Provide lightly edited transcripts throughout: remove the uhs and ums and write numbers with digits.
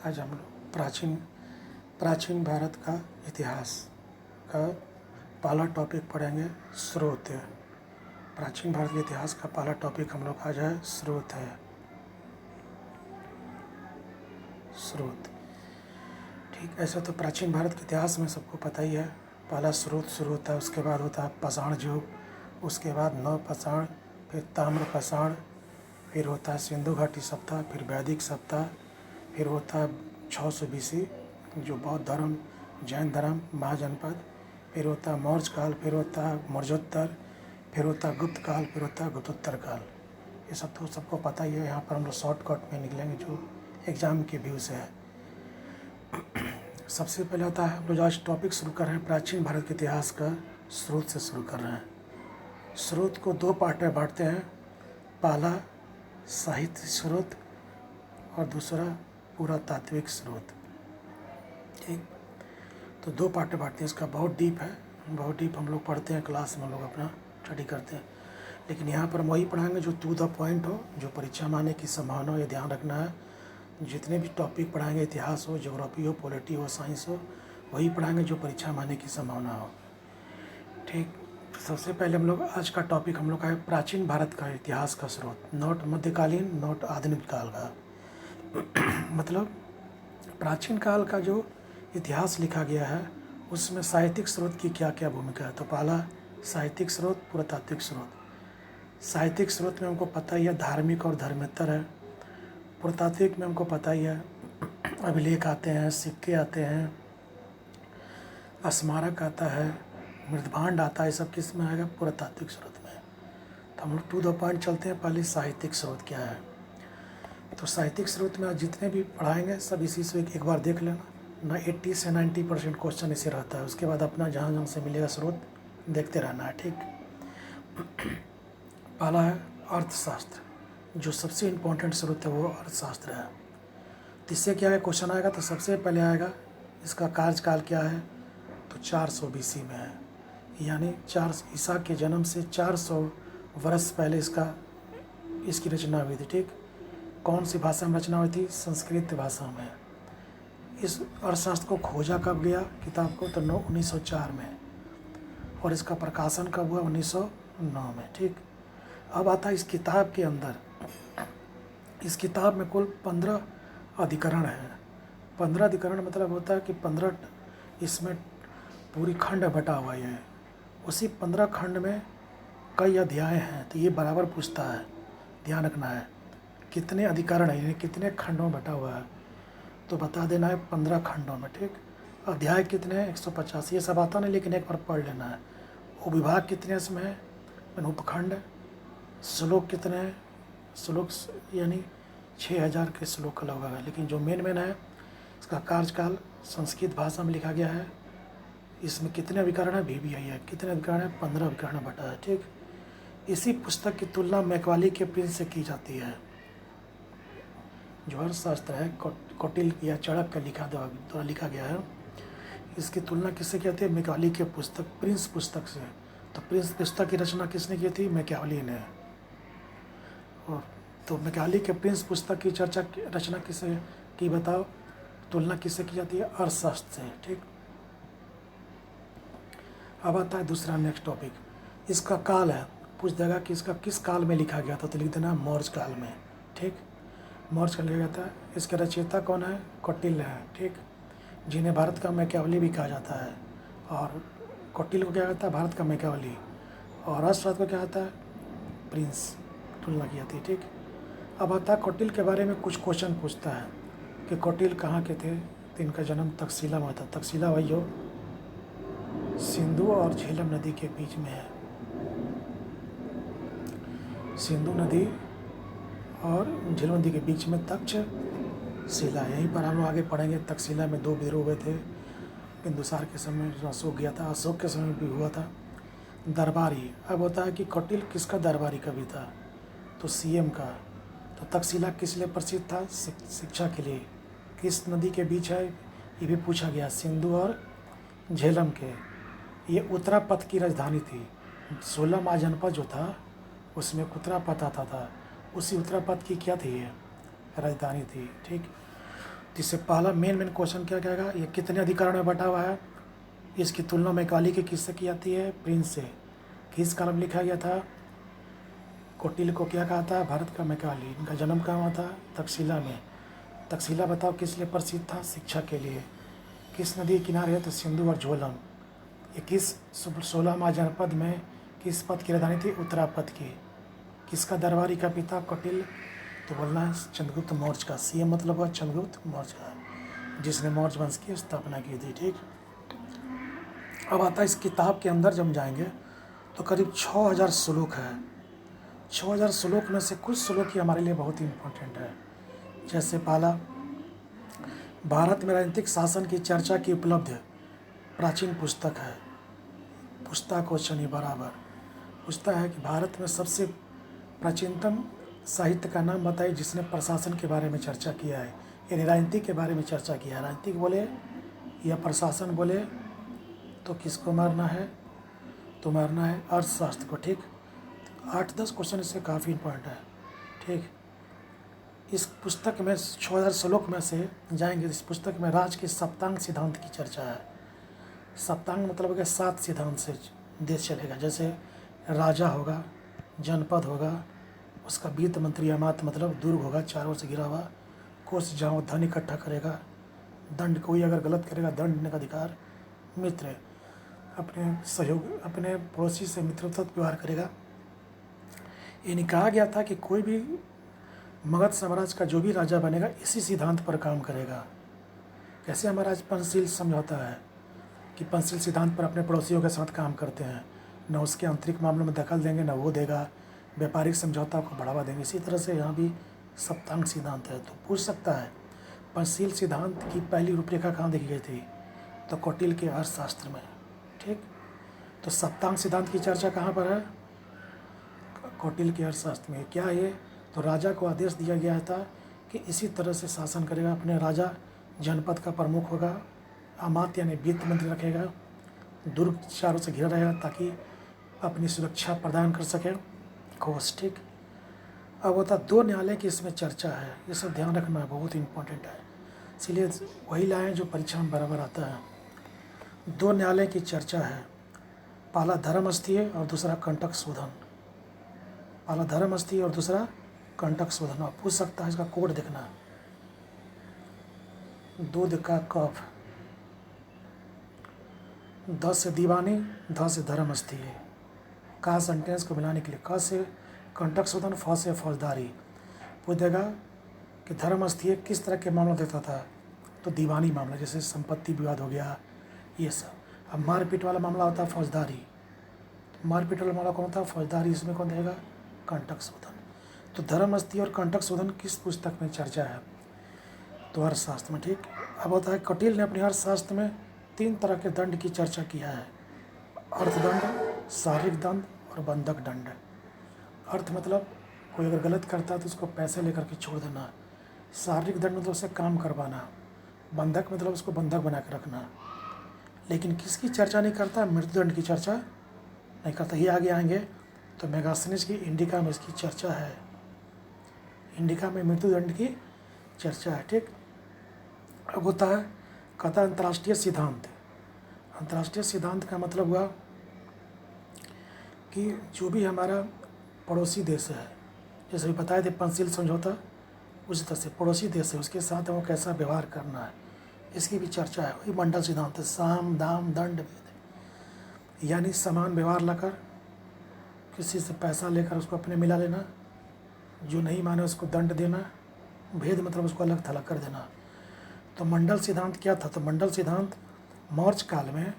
आज हम लोग प्राचीन भारत का इतिहास का पहला टॉपिक पढ़ेंगे, स्रोत। प्राचीन भारत के इतिहास का पहला टॉपिक हम लोग आज है स्रोत है। स्रोत, ठीक। ऐसा तो प्राचीन भारत के इतिहास में सबको पता ही है। पहला स्रोत शुरू होता है, उसके बाद होता है पाषाण युग, उसके बाद नवपाषाण, फिर ताम्रपाषाण, फिर होता है सिंधु घाटी सभ्यता, फिर वैदिक सभ्यता, फिर होता है 600 BC जो बौद्ध धर्म, जैन धर्म, महाजनपद, फिर होता है मौर्य काल, फिर होता है मौर्योत्तर, फिर होता है गुप्त काल, फिर होता है गुप्तोत्तर काल। ये सब तो सबको पता ही है। यहाँ पर हम लोग शॉर्टकट में निकलेंगे जो एग्ज़ाम के व्यू से है। सबसे पहले होता है, हम लोग आज टॉपिक शुरू कर रहे हैं प्राचीन भारत के इतिहास का स्रोत से शुरू कर रहे हैं। स्रोत को दो पार्ट में बांटते हैं, पहला साहित्य स्रोत और दूसरा पुरातात्विक स्रोत, ठीक। तो दो पार्ट में बांटते हैं। इसका बहुत डीप है, बहुत डीप हम लोग पढ़ते हैं, क्लास में हम लोग अपना स्टडी करते हैं। लेकिन यहाँ पर हम वही पढ़ाएंगे जो टू द पॉइंट हो, जो परीक्षा में आने की संभावना हो। ये ध्यान रखना है, जितने भी टॉपिक पढ़ाएंगे, इतिहास हो, ज्योग्राफी हो, पॉलिटी हो, साइंस हो, वही पढ़ाएंगे जो परीक्षा में आने की संभावना हो, ठीक। सबसे पहले हम लोग आज का टॉपिक हम लोग का है प्राचीन भारत का इतिहास का स्रोत, नॉट मध्यकालीन, नॉट आधुनिक काल का। मतलब प्राचीन काल का जो इतिहास लिखा गया है उसमें साहित्यिक स्रोत की क्या क्या भूमिका है। तो पहला साहित्यिक स्रोत, पुरातात्विक स्रोत। साहित्यिक स्रोत में हमको पता ही है धार्मिक और धर्मेतर है। पुरातात्विक में हमको पता ही है अभिलेख आते हैं, सिक्के आते हैं, स्मारक आता है, मृदभांड आता है। सब किस में आएगा? पुरातात्विक स्रोत में। तो हम लोग टू द पॉइंट चलते हैं। पहले साहित्यिक स्रोत क्या है। तो साहित्यिक स्रोत में आज जितने भी पढ़ाएंगे सब इसी से एक बार देख लेना ना। 80 से 90% क्वेश्चन इसे रहता है। उसके बाद अपना जहाँ जहाँ से मिलेगा स्रोत देखते रहना है, ठीक। पहला है अर्थशास्त्र, जो सबसे इम्पोर्टेंट स्रोत है वो अर्थशास्त्र है। तो इससे क्या है, क्वेश्चन आएगा तो सबसे पहले आएगा इसका कार्यकाल क्या है। तो 400 BC में है, यानी 4 ईसा के जन्म से 400 वर्ष पहले इसकी रचना हुई थी, ठीक। कौन सी भाषा में रचना हुई थी? संस्कृत भाषा में। इस अर्थशास्त्र को खोजा कब गया किताब को? तो 1904 में। और इसका प्रकाशन कब हुआ? 1909 में, ठीक। अब आता है इस किताब के अंदर, इस किताब में कुल 15 अधिकरण हैं। 15 अधिकरण मतलब होता है कि 15 इसमें पूरी खंड बटा हुआ है। उसी 15 खंड में कई अध्याय हैं। तो ये बराबर पूछता है, ध्यान रखना है कितने अधिकरण है, यानी कितने खंडों में बटा हुआ है। तो बता देना है 15 खंडों में, ठीक। अध्याय कितने हैं? 150। ये सब आता नहीं, लेकिन एक बार पढ़ लेना है। उपविभाग कितने इसमें है? उपखंड। श्लोक कितने हैं? श्लोक यानी 6000 के श्लोक का लगभग है। लेकिन जो मेन है इसका कार्यकाल संस्कृत भाषा में लिखा गया है। इसमें कितने विकरण है? भी आई है। कितने विकरण है? 15 विकरण बटा है, ठीक। इसी पुस्तक की तुलना मैकवाली के प्रिंस से की जाती है। जो अर्थशास्त्र है कौटिल्य या चाणक्य का द्वारा लिखा गया है, इसकी तुलना किससे की जाती है? मैकवाली के पुस्तक प्रिंस पुस्तक से। तो प्रिंस पुस्तक की रचना किसने की थी? मैकवाली ने। और तो मैकवाली के प्रिंस पुस्तक की रचना किससे की बताओ? तुलना किससे की जाती है? अर्थशास्त्र से, ठीक। अब आता है दूसरा नेक्स्ट टॉपिक, इसका काल है। पूछ देगा कि इसका किस काल में लिखा गया था, तो लिख देना मौर्य काल में, ठीक। मौर्य काल लिखा गया था। इसके रचयिता कौन है? कौटिल्य है, ठीक, जिन्हें भारत का मैकियावली भी कहा जाता है। और कौटिल्य को क्या कहता है? भारत का मैकियावली। और अर्थशास्त्र को क्या कहता है? प्रिंस। तुलना की जाती है, ठीक। अब आता है कौटिल्य के बारे में कुछ क्वेश्चन पूछता है कि कौटिल्य कहाँ के थे। तो इनका जन्म तक्षशिला में था। तक्षशिला वही हो सिंधु और झेलम नदी के बीच में है। सिंधु नदी और झेलम नदी के बीच में तक्षशिला। यहीं पर हम लोग आगे पढ़ेंगे। तक्षशिला में 2 विद्रोह हुए थे। बिंदुसार के समय अशोक गया था, अशोक के समय भी हुआ था। दरबारी, अब होता है कि कौटिल्य किसका दरबारी कवि था? तो CM का। तो तक्षशिला किस लिए प्रसिद्ध था? शिक्षा के लिए। किस नदी के बीच है ये भी पूछा गया, सिंधु और झेलम के। ये उत्तरापथ की राजधानी थी। 16 महाजनपद जो था उसमें उत्तरापथ आता था। उसी उत्तरापथ की क्या थी? ये राजधानी थी, ठीक। तो इससे पहला मेन क्वेश्चन क्या कहेगा, ये कितने अधिकरण में बटा हुआ है, इसकी तुलना मैकाली की किससे की जाती है, प्रिंस से। किस काल में लिखा गया था, कौटिल्य को क्या कहा था, भारत का मैकाली। इनका जन्म कहाँ हुआ था, तक्षशिला में। तक्षशिला बताओ किस लिए प्रसिद्ध था, शिक्षा के लिए। किस नदी के किनारे है, तो सिंधु और झेलम। ये किस 16वां जनपद में किस पद की राजधानी थी, उत्तरापद की। किसका दरबारी का पिता, कौटिल्य, तो बोलना है चंद्रगुप्त मौर्य का। सीएम मतलब हुआ चंद्रगुप्त मौर्य का, जिसने मौर्य वंश की स्थापना की थी। ठीक, अब आता है इस किताब के अंदर जब हम जाएंगे तो करीब 6000 श्लोक है। 6000 श्लोक में से कुछ श्लोक ही हमारे लिए बहुत ही इम्पोर्टेंट है। जैसे पहला, भारत में राजनीतिक शासन की चर्चा की उपलब्ध प्राचीन पुस्तक है। पुस्तक क्वेश्चन ही बराबर पूछता है कि भारत में सबसे प्राचीनतम साहित्य का नाम बताइए जिसने प्रशासन के बारे में चर्चा किया है, यानी राजनीति के बारे में चर्चा किया है। राजनीतिक बोले या प्रशासन बोले तो किसको मारना है, तो मारना है अर्थशास्त्र को। ठीक, 8-10 क्वेश्चन इससे काफ़ी इम्पोर्टेंट है। ठीक, इस पुस्तक में 6000 श्लोक में से जाएंगे, इस पुस्तक में राज के सप्तांग सिद्धांत की चर्चा है। सप्तांग मतलब कि 7 सिद्धांत से देश चलेगा। जैसे राजा होगा, जनपद होगा, उसका वित्त मंत्री अमात्य मतलब दुर्ग होगा, चारों से घिरा हुआ, कोष जहाँ वो धन इकट्ठा करेगा, दंड, कोई अगर गलत करेगा दंड देने का अधिकार, मित्र अपने सहयोग, अपने पड़ोसी से मित्रवत व्यवहार करेगा। ये कहा गया था कि कोई भी मगध साम्राज्य का जो भी राजा बनेगा इसी सिद्धांत पर काम करेगा। कैसे हमारा पंचशील समझौता है कि पंचशील सिद्धांत पर अपने पड़ोसियों के साथ काम करते हैं, न उसके आंतरिक मामलों में दखल देंगे न वो देगा, व्यापारिक समझौता को बढ़ावा देंगे। इसी तरह से यहाँ भी सप्तांग सिद्धांत है। तो पूछ सकता है पंचशील सिद्धांत की पहली रूपरेखा कहाँ देखी गई थी, तो कौटिल्य के अर्थशास्त्र में। ठीक, तो सप्तांग सिद्धांत की चर्चा कहाँ पर है, कौटिल्य के अर्थशास्त्र में। क्या ये, तो राजा को आदेश दिया गया था कि इसी तरह से शासन करेगा। अपने राजा जनपद का प्रमुख होगा, अमात्य यानी वित्त मंत्री रखेगा, दुर्ग चारों से घिरा रहेगा ताकि अपनी सुरक्षा प्रदान कर सके, कोष। ठीक, अब होता 2 न्यायालय की इसमें चर्चा है, ये सब ध्यान रखना बहुत इंपॉर्टेंट है, इसलिए वही लाएँ जो परीक्षा में बराबर आता है। 2 न्यायालय की चर्चा है, पहला धर्मस्थीय और दूसरा कंटक शोधन। पहला धर्मस्थीय और दूसरा कंटक शोधन। आप पूछ सकता है, इसका कोड देखना, दूध का कफ, द से दीवानी, ध से धर्मस्थीय, का सेंटेंस को मिलाने के लिए, क से कंटक शोधन, फ से फौजदारी। पूछ देगा कि धर्मस्थीय किस तरह के मामला देता था, तो दीवानी मामला, जैसे संपत्ति विवाद हो गया, ये सब। अब मारपीट वाला मामला होता है फौजदारी, तो मारपीट वाला मामला कौन होता है, फौजदारी, इसमें कौन देगा, कंटक शोधन। तो धर्मस्थीय और कंटक शोधन किस पुस्तक में चर्चा है, तो अर्थशास्त्र में। ठीक, अब होता है कौटिल्य ने अपने अर्थशास्त्र में 3 तरह के दंड की चर्चा किया है, अर्थदंड, शारीरिक दंड और बंधक दंड। अर्थ मतलब कोई अगर गलत करता है तो उसको पैसे लेकर के छोड़ देना, शारीरिक दंड मतलब उसे काम करवाना, बंधक मतलब उसको बंधक बना के रखना। लेकिन किसकी चर्चा नहीं करता, मृत्युदंड की चर्चा नहीं करता। ये आगे आएंगे तो मेगास्थनीज की इंडिका में इसकी चर्चा है, इंडिका में मृत्युदंड की चर्चा है। ठीक, अब होता है कहता अंतर्राष्ट्रीय सिद्धांत। अंतर्राष्ट्रीय सिद्धांत का मतलब हुआ कि जो भी हमारा पड़ोसी देश है, जैसे भी बताए थे पंचशील समझौता, उसी तरह से पड़ोसी देश है उसके साथ वो कैसा व्यवहार करना है, इसकी भी चर्चा है। वही मंडल सिद्धांत है, साम दाम दंड भेद, यानी समान व्यवहार लाकर किसी से पैसा लेकर उसको अपने मिला लेना, जो नहीं माने उसको दंड देना, भेद मतलब उसको अलग थलग कर देना। तो मंडल सिद्धांत क्या था, तो मंडल सिद्धांत मौर्य काल में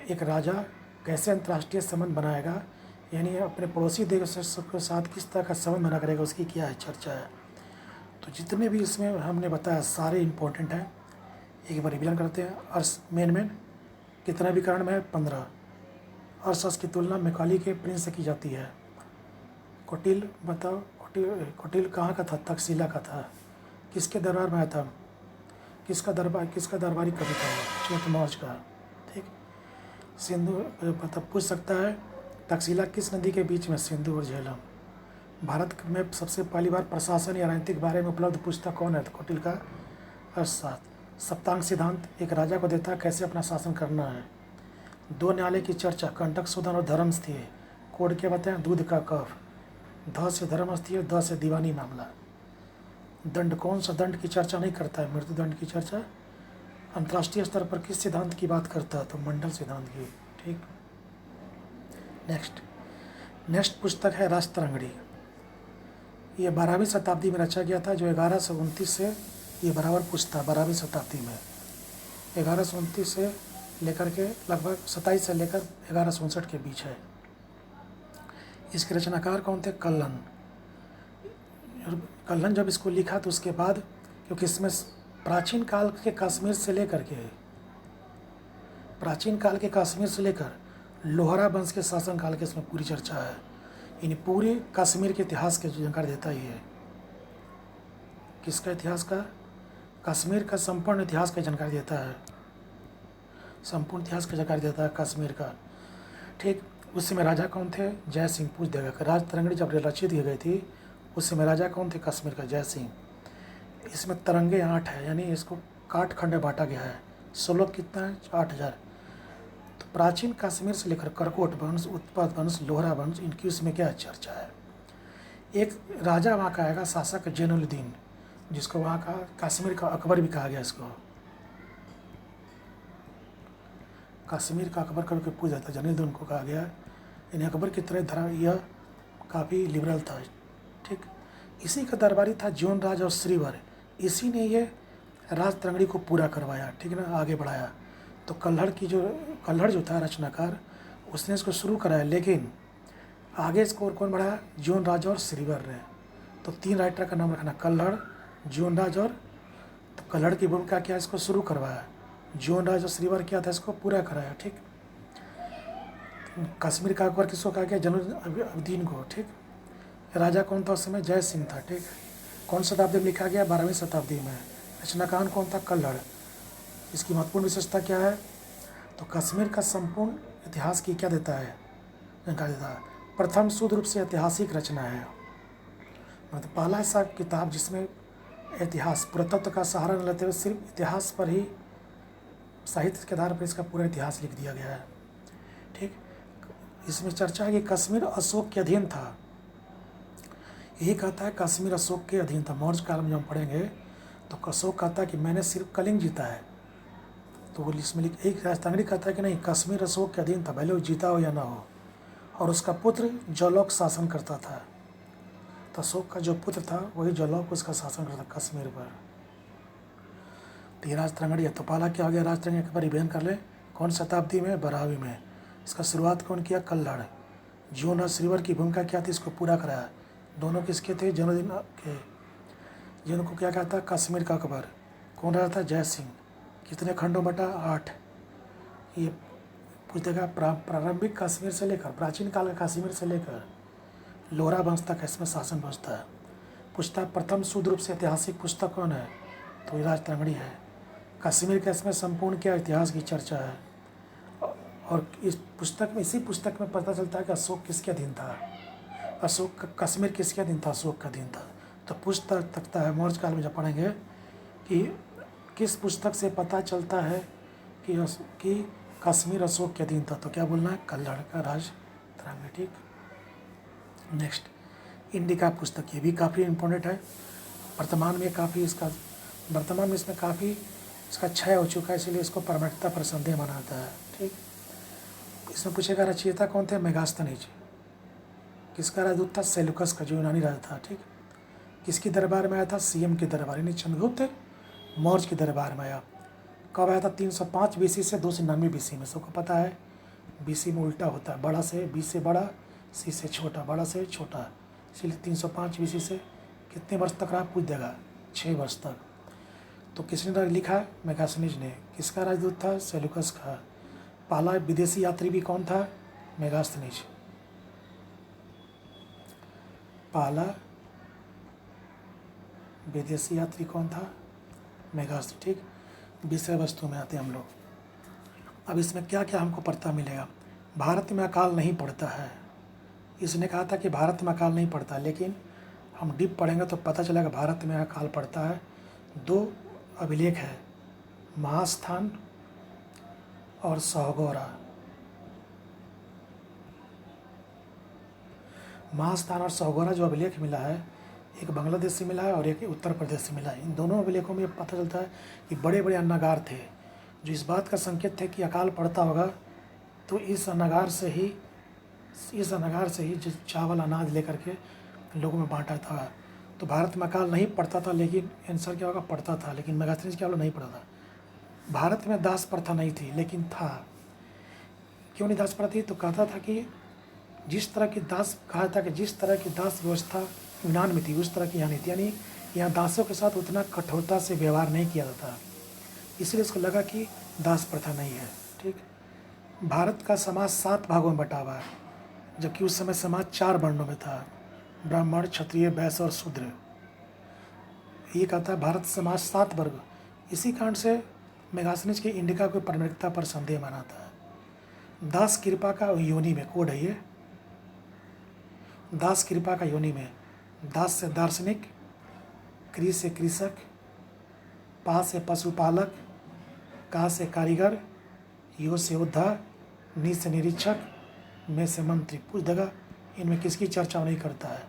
एक राजा कैसे अंतर्राष्ट्रीय संबंध बनाएगा, यानी अपने पड़ोसी देश के साथ किस तरह का संबंध बना करेगा, उसकी क्या है चर्चा है। तो जितने भी इसमें हमने बताया सारे इम्पोर्टेंट हैं, एक बार रिवीजन करते हैं। अर्थ मेन कितना विकर्ण में है, 15। अर्थशास्त्र की तुलना मैकाली के प्रिंस से की जाती है। कौटिल्य बताओ, कौटिल्य कहाँ का था, तक्षशिला का था। किसके दरबार में आया था, किसका दरबारी कवि था, चौथ मौर्य का। ठीक, सिंधु मतलब पूछ सकता है तक्षशिला किस नदी के बीच में, सिंधु और झेलम। भारत में सबसे पहली बार प्रशासन या राजनीतिक बारे में उपलब्ध पुस्तक कौन है, तो कौटिल्य का अर्थशास्त्र, सप्तांग सिद्धांत एक राजा को देता है कैसे अपना शासन करना है। दो न्यायालय की चर्चा, कंटक शोधन और धर्मस्थीय। कोड क्या बताएं, दूध का कफ। ध से धर्मस्थीय, द से दीवानी मामला। दंड, कौन सा दंड की चर्चा नहीं करता है, मृत्युदंड की चर्चा। अंतर्राष्ट्रीय स्तर पर किस सिद्धांत की बात करता है, तो मंडल सिद्धांत की। ठीक, नेक्स्ट पुस्तक है राजतरंगिणी। ये 12वीं शताब्दी में रचा गया था, जो 1129 से ये बराबर पूछता है। 12वीं शताब्दी में 1129 से लेकर के लगभग 27 से लेकर 1159 के बीच है। इसके रचनाकार कौन थे, कल्हण। कल्हण जब इसको लिखा तो उसके बाद, क्योंकि इसमें प्राचीन काल के कश्मीर से लेकर लोहरा वंश के शासनकाल के इसमें पूरी चर्चा है। यानी पूरे कश्मीर के इतिहास की जानकारी देता ही है। किसका इतिहास का, कश्मीर का संपूर्ण इतिहास की जानकारी देता है। संपूर्ण इतिहास की जानकारी देता है कश्मीर का। ठीक, उस समय राजा कौन थे, जय सिंह। पूछ देगा, राजतरंगिणी जब रचित की गई थी उस समय राजा कौन थे कश्मीर का, जय सिंह। इसमें तरंगे 8 है, यानी इसको काट खंड में बांटा गया है। श्लोक कितना है, 8000। तो प्राचीन कश्मीर से लेकर करकोट वंश, उत्पल वंश, लोहरा वंश, इनकी उसमें क्या चर्चा है। एक राजा वहाँ का आएगा, शासक जैनुलुद्दीन, जिसको वहाँ का कश्मीर का अकबर भी कहा गया। इसको कश्मीर का अकबर करके पूछ जाता, जैनुलुद्दीन को कहा गया। यानी अकबर की तरह धर्म यह काफ़ी लिबरल था। ठीक, इसी का दरबारी था ज्योनराज और श्रीवर। इसी ने ये राजतरंगिणी को पूरा करवाया, ठीक ना, आगे बढ़ाया। तो कल्हड़ जो था रचनाकार, उसने इसको शुरू कराया, लेकिन आगे इसको और कौन बढ़ाया, ज्योनराज और श्रीवर ने। तो 3 राइटर का नाम रखना, कल्हड़, ज्योनराज और, तो कल्हड़ की भूमिका क्या, इसको शुरू करवाया। ज्योनराज और श्रीवर क्या था, इसको पूरा कराया। ठीक, कश्मीर का अकबर किसको कहा गया, जैनुलुद्दीन को। ठीक, राजा कौन था उस समय, जय सिंह था। ठीक, कौन शताब्दी में लिखा गया, 12वीं शताब्दी में। रचनाकार कौन था, कल्हड़। इसकी महत्वपूर्ण विशेषता क्या है, तो कश्मीर का संपूर्ण इतिहास की क्या देता है, जानकारी देता है। प्रथम शुद्ध रूप से ऐतिहासिक रचना है, मतलब पहला ऐसा किताब जिसमें इतिहास, पुरातत्व का सहारा न लेते हुए सिर्फ इतिहास पर ही, साहित्य के आधार पर इसका पूरा इतिहास लिख दिया गया है। ठीक, इसमें चर्चा है कि कश्मीर अशोक के अधीन था। यही कहता है कश्मीर अशोक के अधीन था। मौर्य काल में जब हम पढ़ेंगे तो अशोक कहता है कि मैंने सिर्फ कलिंग जीता है, तो वो इसमें एक राजतरंगिणी कहता है कि नहीं, कश्मीर अशोक के अधीन था, भले वो जीता हो या ना हो। और उसका पुत्र जौलौक शासन करता था। तो अशोक का जो पुत्र था वही जौलौक उसका शासन करता कश्मीर पर। तो ये राजतरंगिणी है। तो पहला क्या हो गया, राजतरंगिणी एक बार रिवीजन कर ले। कौन शताब्दी में, 12वीं में। इसका शुरुआत कौन किया, कल्हड़। ज्योन और श्रीवर की भूमिका क्या थी, इसको पूरा कराया। दोनों किसके थे, जैनुलुद्दीन के। जिनको क्या कहता है, कश्मीर का अकबर। कौन रहा था, जय सिंह। कितने खंडों बटा, 8। ये पूछ देगा प्रारंभिक कश्मीर से लेकर, प्राचीन काल का कश्मीर से लेकर लोहरा वंश तक इसमें शासन बसता है। पूछता है प्रथम शुद्ध रूप से ऐतिहासिक पुस्तक कौन है, तो ये राजतरंगिणी है। कश्मीर का इसमें संपूर्ण क्या इतिहास की चर्चा है। और इस पुस्तक में, इसी पुस्तक में पता चलता है कि अशोक किसके अधीन था, अशोक कश्मीर किसके अधीन था, अशोक का अधीन था। तो पूछ सकता है मौर्य काल में जब पढ़ेंगे कि किस पुस्तक से पता चलता है कि कश्मीर अशोक के अधीन था, तो क्या बोलना है, कल्हड़ का राजतरंगिणी। ठीक, नेक्स्ट इंडिका पुस्तक, ये भी काफ़ी इम्पोर्टेंट है। वर्तमान में इसमें काफ़ी इसका क्षय हो चुका है, इसलिए इसको परमाणुता पर संदेह माना जाता है। ठीक, इसमें पूछेगा रचयिता कौन थे, मेगास्थनीज। किसका राजदूत था, सेल्यूकस का, जो यूनानी राजा था। ठीक, किसकी दरबार में आया था, सीएम के दरबार, यानी चंद्रगुप्त मौर्य के दरबार में आया। कब आया था, 305 BC से 299 BC में। सबको पता है BC में उल्टा होता है, बड़ा से बी से बड़ा, सी से छोटा, बड़ा से छोटा, इसलिए 305 BC से कितने वर्ष तक रहा, पूछ देगा, 6 वर्ष तक। तो किसने लिखा, मेगास्थनीज ने। किसका राजदूत था, सेल्यूकस का। पहला विदेशी यात्री भी कौन था, मेगास्थनीज। पहला विदेशी यात्री कौन था, मेगास्थनीज। ठीक, विषय वस्तु में आते हैं हम लोग। अब इसमें क्या क्या हमको पढ़ता मिलेगा। भारत में अकाल नहीं पड़ता है, इसने कहा था कि भारत में अकाल नहीं पड़ता, लेकिन हम डीप पढ़ेंगे तो पता चलेगा भारत में अकाल पड़ता है। 2 अभिलेख है महास्थान और सौगोरा। महास्थान और सौगोरा जो अभिलेख मिला है, एक बांग्लादेश से मिला है और एक उत्तर प्रदेश से मिला है। इन दोनों अभिलेखों में पता चलता है कि बड़े बड़े अन्नागार थे जो इस बात का संकेत थे कि अकाल पड़ता होगा, तो इस अन्नागार से ही जो चावल अनाज लेकर के लोगों में बांटा था। तो भारत में अकाल नहीं पड़ता था, लेकिन आंसर क्या होगा, पड़ता था, लेकिन मेगास्थनीज क्या नहीं पड़ा था। भारत में दास प्रथा नहीं थी, लेकिन था। क्यों नहीं दास प्रथा थी? तो कहता था कि जिस तरह की दास कहा था कि जिस तरह की दास व्यवस्था यूनान में थी उस तरह की यहाँ नहीं थी, यानी यहाँ दासों के साथ उतना कठोरता से व्यवहार नहीं किया जाता, इसलिए उसको लगा कि दास प्रथा नहीं है। ठीक। भारत का समाज 7 भागों में बटा हुआ है, जबकि उस समय समाज 4 वर्णों में था, ब्राह्मण, क्षत्रिय, वैश्य और शूद्र। ये कहता है भारत समाज 7 वर्ग। इसी कारण से मेगास्थनीज की इंडिका को प्रामाणिकता पर संदेह मानाता है। दास कृपा का योनि में कोड है ये। दास कृपा का योनि में दास से दार्शनिक, कृ से कृषक, पा से पशुपालक, का से कारीगर, यो से योद्धा, नी से निरीक्षक, में से मंत्री। पूछ देगा इनमें किसकी चर्चा नहीं करता है,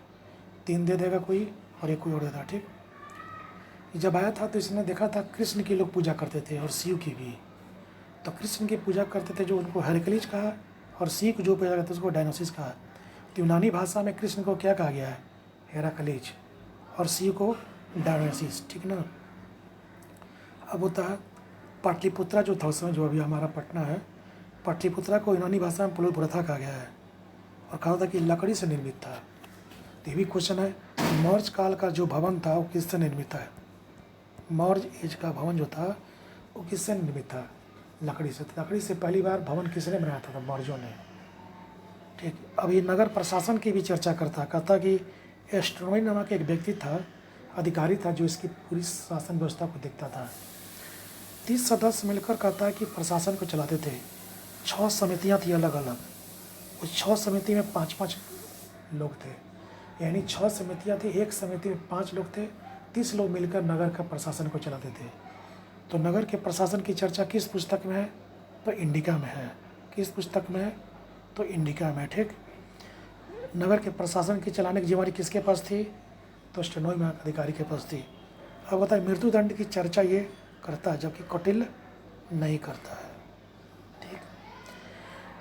3 दे देगा कोई और एक कोई और देता। ठीक। जब आया था तो इसने देखा था कृष्ण की लोग पूजा करते थे और शिव की भी। तो कृष्ण की पूजा करते थे जो उनको हेरक्लिस कहा, और शिव को जो पूजा करते थे उसको डायनोसिस कहा। तो यूनानी भाषा में कृष्ण को क्या कहा गया है, हेराक्लिस, और शिव को डायनोसिस। ठीक ना। अब होता है पाटलिपुत्रा जो था उस समय, जो अभी हमारा पटना है, पाटलिपुत्रा को यूनानी भाषा में पुलुप्रथा कहा गया है और कहा था कि लकड़ी से निर्मित था। तो ये भी क्वेश्चन है, मौर्य काल का जो भवन था वो किससे निर्मित है? मौर्य एज का भवन जो था वो किससे निर्मित था? लकड़ी से। लकड़ी से पहली बार भवन किसने बनाया था? मौर्यों ने। ठीक। अब ये नगर प्रशासन की भी चर्चा करता, कहता कि एस्ट्रोनॉमी नामक एक व्यक्ति था, अधिकारी था, जो इसकी पूरी शासन व्यवस्था को देखता था। 30 सदस्य मिलकर कहता है कि प्रशासन को चलाते थे। 6 समितियाँ थी अलग अलग, उस 6 समिति में 5-5 लोग थे, यानी 6 समितियाँ थी, एक समिति में 5 लोग थे, 30 लोग मिलकर नगर का प्रशासन को चलाते थे। तो नगर के प्रशासन की चर्चा किस पुस्तक में है? तो इंडिका में है। किस पुस्तक में है? तो इंडिका में। ठीक। नगर के प्रशासन की चलाने की जिम्मेदारी किसके पास थी? तो स्टेनोई में अधिकारी के पास थी। अब बताए मृत्युदंड की चर्चा ये करता है, जबकि कौटिल्य नहीं करता है। ठीक।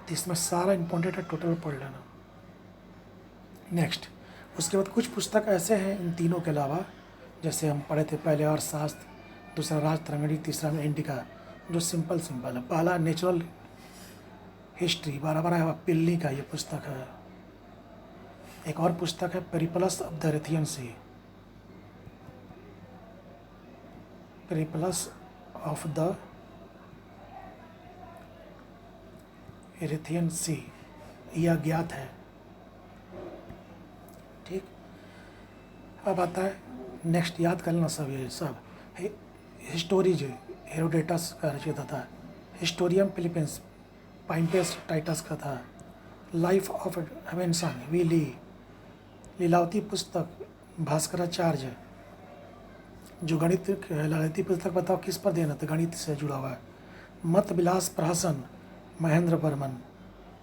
तो इसमें सारा इंपॉर्टेंट है, टोटल पढ़ लेना। नेक्स्ट, उसके बाद कुछ पुस्तक ऐसे हैं इन तीनों के अलावा, जैसे हम पढ़े थे पहले अर्थशास्त्र, दूसरा राजतरंगिणी, तीसरा में इंडिका, जो सिंपल है। पहला नेचुरल हिस्ट्री, 12 पिल्ली का ये पुस्तक है। एक और पुस्तक है Periplus of the Erythraean Sea, Periplus of the Erythraean Sea, यह अज्ञात है। ठीक। अब आता है नेक्स्ट, याद कर लेना सब, ये सब हिस्टोरीज हेरोडेटस का रचयिता था। हिस्टोरियम फिलिपिन्स पाइम्पेस टाइटस का था। लाइफ ऑफ हेवेनसन वी ली, लीलावती पुस्तक भास्कराचार्य। जो गणित ललिती पुस्तक बताओ किस पर देना, तो गणित से जुड़ा हुआ है। मत विलास प्रहसन महेंद्र बर्मन,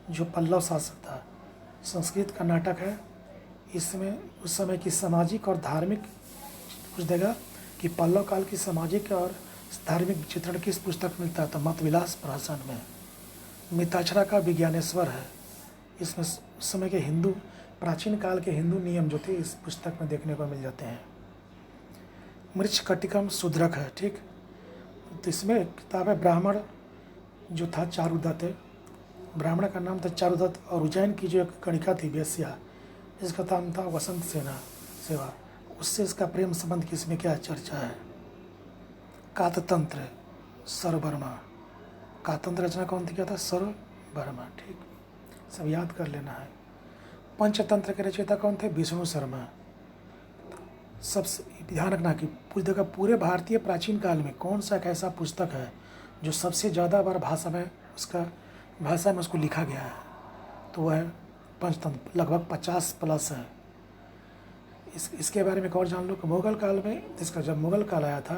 जो पल्लव शासक था। संस्कृत का नाटक है। इसमें उस समय की सामाजिक और धार्मिक पूछ देगा कि पल्लव काल की सामाजिक और धार्मिक चित्रण किस पुस्तक में मिलता है, तो मत विलास प्रहसन में। मिताक्षरा का विज्ञानेश्वर है। इसमें उस समय के हिंदू, प्राचीन काल के हिंदू नियम जो थे इस पुस्तक में देखने को मिल जाते हैं। मृच्छकटिकम शूद्रक है। ठीक। तो इसमें किताब है ब्राह्मण जो था चारुदत्त, ब्राह्मण का नाम था चारुदत्त, और उज्जैन की जो एक गणिका थी वेश्या, जिसका नाम था वसंत सेवा, उससे इसका प्रेम संबंध की इसमें क्या चर्चा है। काततंत्र सर्ववर्मा, कातंत्र रचना कौन किया था? सर्ववर्मा। ठीक। सब याद कर लेना है। पंचतंत्र के रचयिता कौन थे? विष्णु शर्मा। सबसे ध्यान रखना कि पूरे भारतीय प्राचीन काल में कौन सा एक ऐसा पुस्तक है जो सबसे ज़्यादा बार भाषा में उसको लिखा गया है, तो वह है पंचतंत्र, लगभग 50+ है। इसके बारे में एक और जान लो कि मुगल काल में, इसका जब मुगल काल आया था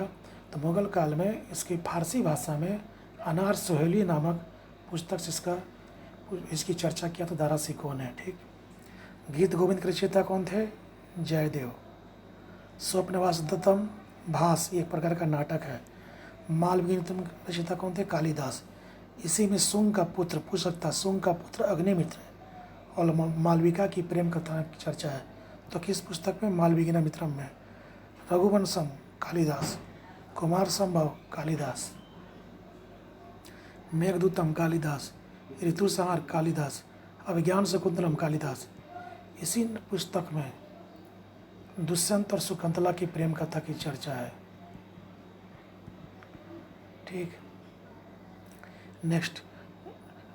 तो मुग़ल काल में इसकी फारसी भाषा में अनार सोहेली नामक पुस्तक से इसकी चर्चा किया तो दारा सिकोन है। ठीक। गीत गोविंद के रचयिता कौन थे? जयदेव। स्वप्नवास दत्तम भास एक प्रकार का नाटक है। मालविका रचयिता कौन थे? कालिदास। इसी में सुंग का पुत्र पूछ सकता, सुंग का पुत्र अग्निमित्र है और मालविका की प्रेम कथा की चर्चा है। तो किस पुस्तक में? मालविका मित्रम में। रघुवंशम कालिदास। कुमार संभव कालिदास। मेघदूतम कालिदास। ऋतुसंहार कालिदास। अभिज्ञान शकुंतलम कालिदास। इसी पुस्तक में दुष्यंत और शकुंतला की प्रेम कथा की चर्चा है। ठीक। नेक्स्ट,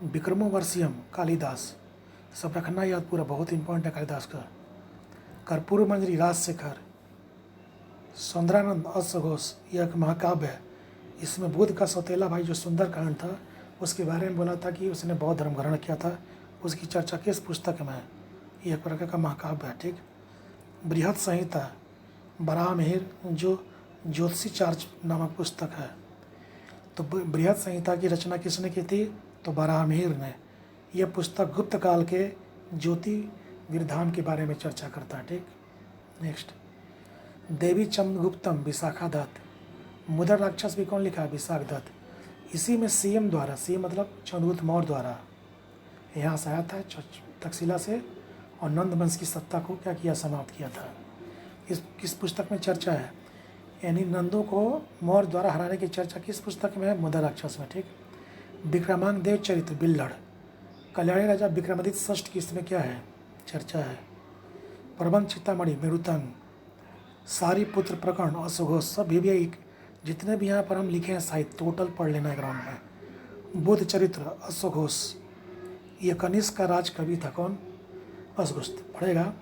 विक्रमोर्वशीयम कालिदास। सब रखना याद, पूरा बहुत इंपॉर्टेंट है कालिदास का। कर्पूर मंजरी राजशेखर। सौंदरानंद अश्वघोष, यह एक महाकाव्य है। इसमें बुद्ध का सौतेला भाई जो सुंदरकांड था उसके बारे में बोला था कि उसने बौद्ध धर्म ग्रहण किया था। उसकी चर्चा किस पुस्तक में है? यह एक प्रकार का महाकाव्य है। ठीक। बृहद संहिता बराह मिहिर जो ज्योतिषाचार्य नामक पुस्तक है। तो बृहद संहिता की रचना किसने की थी? तो बराह मिहिर ने। यह पुस्तक गुप्त काल के ज्योति विधान के बारे में चर्चा करता है। ठीक। नेक्स्ट, देवी चंद्रगुप्तम विशाखा दत्त। मुद्रा राक्षस भी कौन लिखा है? विशाख दत्त। इसी में सीएम द्वारा, सीएम मतलब चंद्रगुप्त मौर्य द्वारा यहाँ से आया था तक्षशिला से और नंद वंश की सत्ता को क्या किया? समाप्त किया था। किस पुस्तक में चर्चा है? यानी नंदों को मौर्य द्वारा हराने की चर्चा किस पुस्तक में है? मुद्रा राक्षस में। ठीक। विक्रमांक देव चरित्र बिल्लड़। कल्याणी राजा विक्रमादित्य षष्ठ की इसमें क्या है? चर्चा है। प्रबंध चिंतामणि मेरुतंग। सारी पुत्र प्रकरण अश्वघोष, सब भी जितने भी यहाँ पर हम लिखे हैं साहित्य टोटल पढ़ लेना है ग्राउंड में। बुद्ध चरित्र अश्वघोष, ये कनिष्क का राज कवि था। कौन? अश्वघोष पढ़ेगा।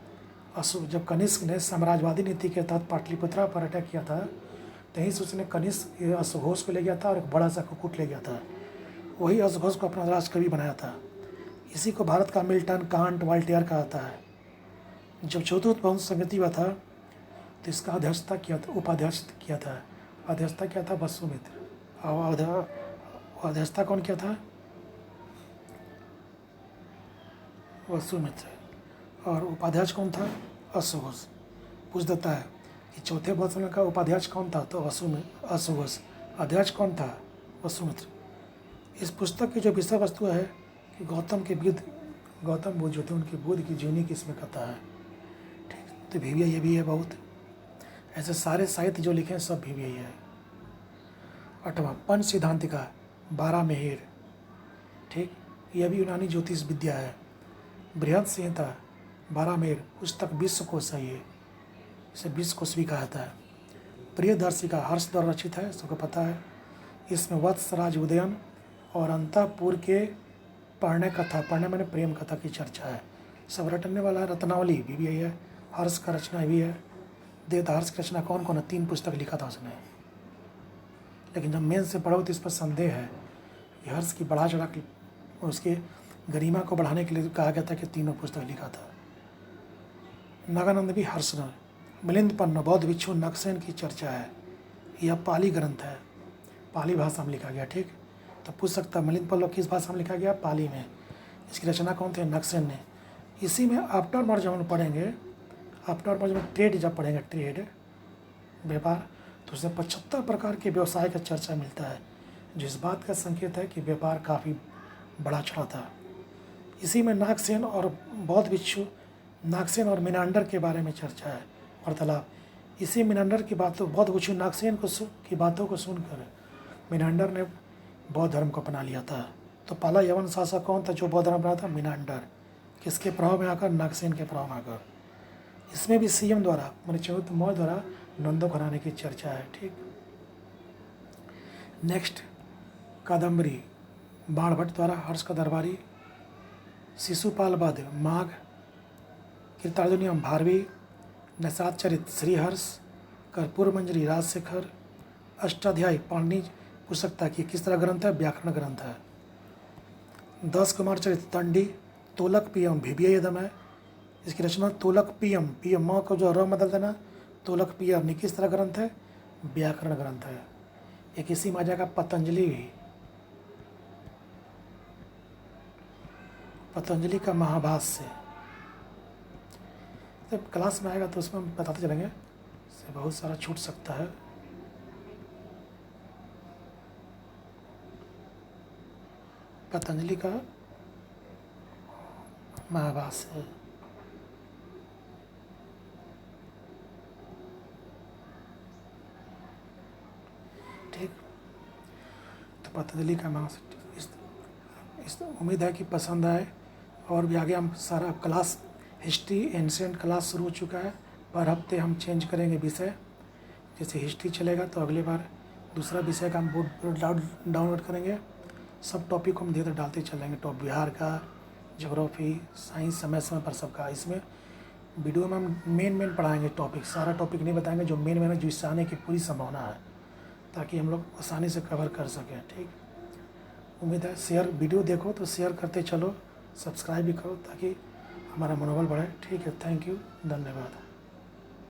जब कनिष्क ने साम्राज्यवादी नीति के तहत पाटलिपुत्रा पर अटैक किया था तो यहीं से उसने कनिष्क अश्वघोष को ले गया था और एक बड़ा सा कुकुट ले गया था। वही अश्वघोष को अपना राज कवि बनाया था। इसी को भारत का मिल्टन, कांट, वॉल्टेयर कहा है। जब चतुर्थ वंश संगति हुआ था तो इसका अध्यक्षता किया था, उपाध्यक्ष किया था। अध्यक्षता क्या था? वसुमित्र। और अध्यक्षता कौन किया था? वसुमित्र। और उपाध्यक्ष कौन था? अश्वघोष। पूछ देता है कि चौथे वंश का उपाध्यक्ष कौन था? तो अश्वघोष। अध्यक्ष कौन था? वसुमित्र। इस पुस्तक की जो विषय वस्तु है कि गौतम बुद्ध जो थे उनकी बुद्ध की जीवनी की इसमें कथा है। ठीक। तो भीविया ये भी है बहुत। ऐसे सारे साहित्य जो लिखे हैं सब भी यही है। 8वां पंच सिद्धांतिका बारह मिहिर। ठीक। यह भी यूनानी ज्योतिष विद्या है। बृहद संहिता बारह मिहिर पुस्तक विश्वकोश है। ये इसे विश्वकोश भी कहा जाता है। प्रियदर्शिका हर्ष द्वारा रचित है, सबको पता है। इसमें वत्सराज उदयन और अंतःपुर के पढ़ने मैंने प्रेम कथा की चर्चा है। सब रटने वाला रत्नावली भी यही है। हर्ष का रचना भी है। देवदास की रचना कौन कौन है? 3 पुस्तक लिखा था उसने। लेकिन जब मेन से पढ़ो तो इस पर संदेह है। हर्ष की बढ़ा चढ़ा के उसके गरिमा को बढ़ाने के लिए कहा गया था कि 3 पुस्तक लिखा था। नागानंद भी हर्ष ने। मिलिंद पन्ना बौद्ध भिक्षु नक्सेन की चर्चा है। यह पाली ग्रंथ है, पाली भाषा में लिखा गया। ठीक। तो पूछ सकता मिलिंद पल्लव किस भाषा में लिखा गया? पाली में। इसकी रचना कौन थे? नक्सेन ने। इसी में आफ्टर मर्ज हम पढ़ेंगे। आफ्टर मर्ज में ट्रेड जब पढ़ेंगे, ट्रेड व्यापार, तो उसमें 75 प्रकार के व्यवसाय का चर्चा मिलता है, जिस बात का संकेत है कि व्यापार काफ़ी बड़ा चढ़ा था। इसी में नागसेन और बौद्ध भिक्षु नागसेन और मिनांडर के बारे में चर्चा है, वार्तालाप। इसी मिनांडर की बातों बौद्ध भिक्षु नागसेन की बातों को सुनकर मिनांडर ने बौद्ध धर्म को अपना लिया था। तो पहला यवन शासक कौन था जो बौद्ध धर्म अपनाया था? मिनांडर। किसके प्रभाव में आकर? नागसेन के प्रभाव में आकर। इसमें भी सीएम द्वारा मैंने चौथ मौर्य द्वारा नंदों को हराने की चर्चा है। ठीक। नेक्स्ट, कादम्बरी बाणभट्ट द्वारा हर्ष का दरबारी। शिशुपाल वध माघ। कीर्तार्जुनियम भारवी। नैषाद चरित श्रीहर्ष। कर्पूर मंजरी राजशेखर। अष्टाध्यायी पाणिनि। पूछ सकता है कि किस तरह ग्रंथ है? व्याकरण ग्रंथ है। 10 कुमार चरित दंडी। तोलक पीएम भीवियदम है। इसकी रचना तोलक पीएम माँ को जो र बदल देना, तोलक पीएम किस तरह ग्रंथ है? व्याकरण ग्रंथ है। एक इसी में आ जाएगा पतंजलि भी, पतंजलि का महाभाष्य। जब क्लास में आएगा तो उसमें हम बताते चलेंगे, इससे बहुत सारा छूट सकता है। पतंजलि का महाभाष्य, ठीक। तो पतंजलि का महाभाष्य इस उम्मीद है कि पसंद आए। और भी आगे हम सारा क्लास हिस्ट्री एंशिएंट क्लास शुरू हो चुका है। पर हफ्ते हम चेंज करेंगे विषय। जैसे हिस्ट्री चलेगा तो अगली बार दूसरा विषय का हम बोर्ड डाउनलोड करेंगे। सब टॉपिक को हम धीरे धीरे डालते चलेंगे। टॉप बिहार का, ज्योग्राफी, साइंस, समय समय पर सबका। इसमें वीडियो में हम मेन पढ़ाएंगे टॉपिक, सारा टॉपिक नहीं बताएंगे, जो मेन है, जो इससे आने की पूरी संभावना है, ताकि हम लोग आसानी से कवर कर सकें। ठीक, उम्मीद है शेयर, वीडियो देखो तो शेयर करते चलो, सब्सक्राइब भी करो ताकि हमारा मनोबल बढ़े। ठीक है, थैंक यू, धन्यवाद।